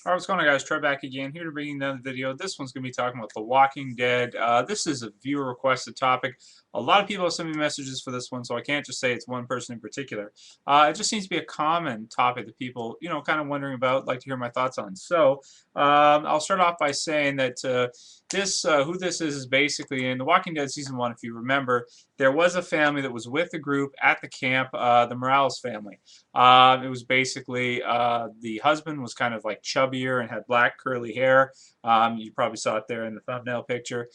Alright, what's going on, guys? Trey back again, here to bring you another video. This one's going to be talking about The Walking Dead. This is a viewer-requested topic. A lot of people have sent me messages for this one, so I can't just say it's one person in particular. It just seems to be a common topic that people, kind of wondering about, like to hear my thoughts on. So, I'll start off by saying that who this is basically in The Walking Dead Season 1, if you remember, there was a family that was with the group at the camp, the Morales family. It was basically the husband was kind of like chubbier and had black curly hair. You probably saw it there in the thumbnail picture.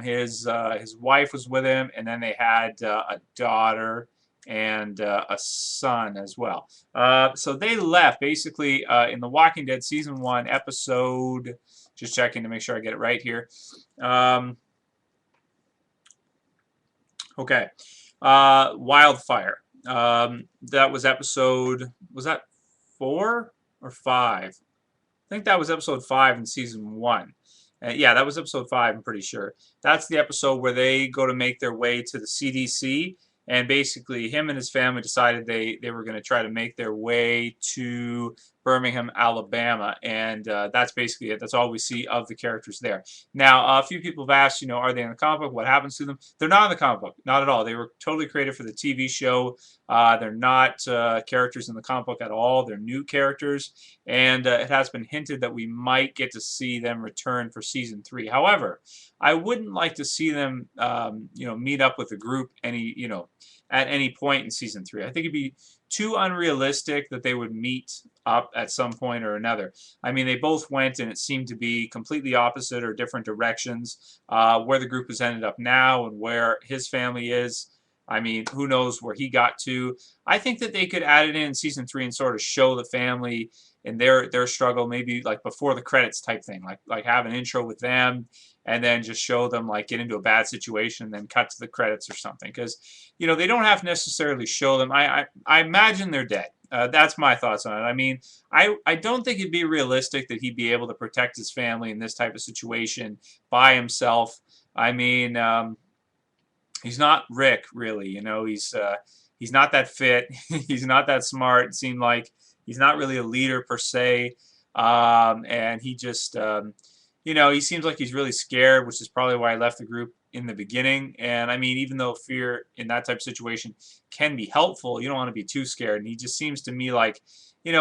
His wife was with him, and then they had a daughter and a son as well. So they left basically in The Walking Dead Season 1 episode, just checking to make sure I get it right here. Okay. Wildfire. That was episode, was that 4 or 5? I think that was episode 5 in Season 1. Yeah, that was episode 5, I'm pretty sure. That's the episode where they go to make their way to the CDC, and basically him and his family decided they were going to try to make their way to Birmingham, Alabama, and that's basically it. That's all we see of the characters there. Now, a few people have asked, are they in the comic book? What happens to them? They're not in the comic book, not at all. They were totally created for the TV show. They're not characters in the comic book at all. They're new characters, and it has been hinted that we might get to see them return for Season 3. However, I wouldn't like to see them, meet up with the group at any point in Season 3. I think it'd be too unrealistic that they would meet up at some point or another. I mean, they both went, and it seemed to be completely opposite or different directions. Where the group has ended up now and where his family is, I mean, who knows where he got to. I think that they could add it in Season 3 and sort of show the family and their struggle, maybe like before the credits type thing, like have an intro with them, and then just show them like get into a bad situation and then cut to the credits or something. Because they don't have to necessarily show them. I imagine they're dead. That's my thoughts on it. I mean, I don't think it'd be realistic that he'd be able to protect his family in this type of situation by himself. I mean, he's not Rick, really. He's not that fit. He's not that smart. It seemed like he's not really a leader per se, and he just, he seems like he's really scared, which is probably why I left the group in the beginning. And I mean, even though fear in that type of situation can be helpful, you don't want to be too scared. And he just seems to me like,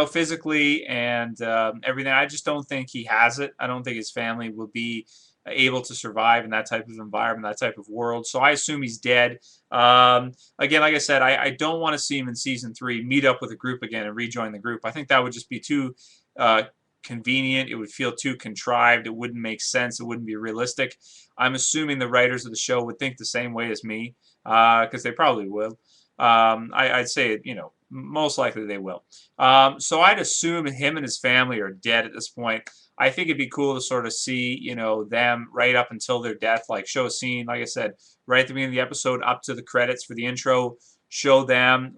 physically and everything, I just don't think he has it. I don't think his family will be able to survive in that type of environment, that type of world. So I assume he's dead. Again, like I said, I don't want to see him in Season 3 meet up with a group again and rejoin the group. I think that would just be too convenient. It would feel too contrived. It wouldn't make sense. It wouldn't be realistic. I'm assuming the writers of the show would think the same way as me, because they probably will. I'd say, most likely they will. So I'd assume him and his family are dead at this point. I think it'd be cool to sort of see, them right up until their death, like show a scene, like I said, right at the beginning of the episode up to the credits for the intro, show them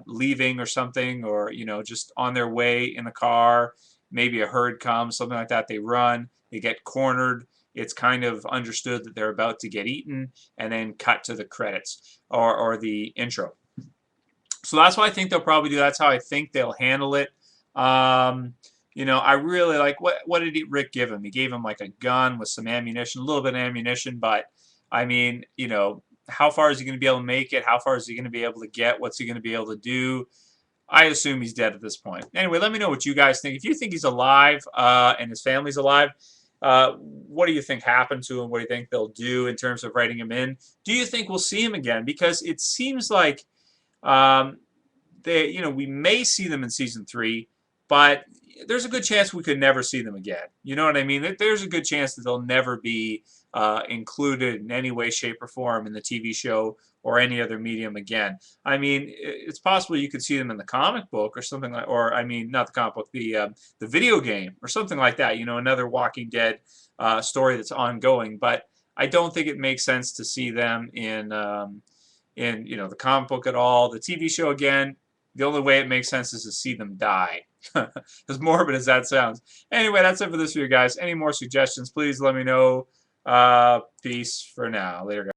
leaving or something, or, just on their way in the car. Maybe a herd comes, something like that. They run, they get cornered. It's kind of understood that they're about to get eaten, and then cut to the credits or the intro. So that's what I think they'll probably do. That's how I think they'll handle it. I really like, what did Rick give him? He gave him like a gun with some ammunition, a little bit of ammunition, but I mean, how far is he going to be able to make it? How far is he going to be able to get? What's he going to be able to do? I assume he's dead at this point. Anyway, let me know what you guys think. If you think he's alive and his family's alive, what do you think happened to him? What do you think they'll do in terms of writing him in? Do you think we'll see him again? Because it seems like we may see them in Season 3, but there's a good chance we could never see them again. You know what I mean? There's a good chance that they'll never be included in any way, shape, or form in the TV show or any other medium again. I mean, it's possible you could see them in the comic book or something like, or I mean, not the comic book, the video game or something like that. Another Walking Dead story that's ongoing. But I don't think it makes sense to see them in the comic book at all. The TV show, again, the only way it makes sense is to see them die. As morbid as that sounds. Anyway, that's it for this video, guys. Any more suggestions, please let me know. Peace for now. Later, guys.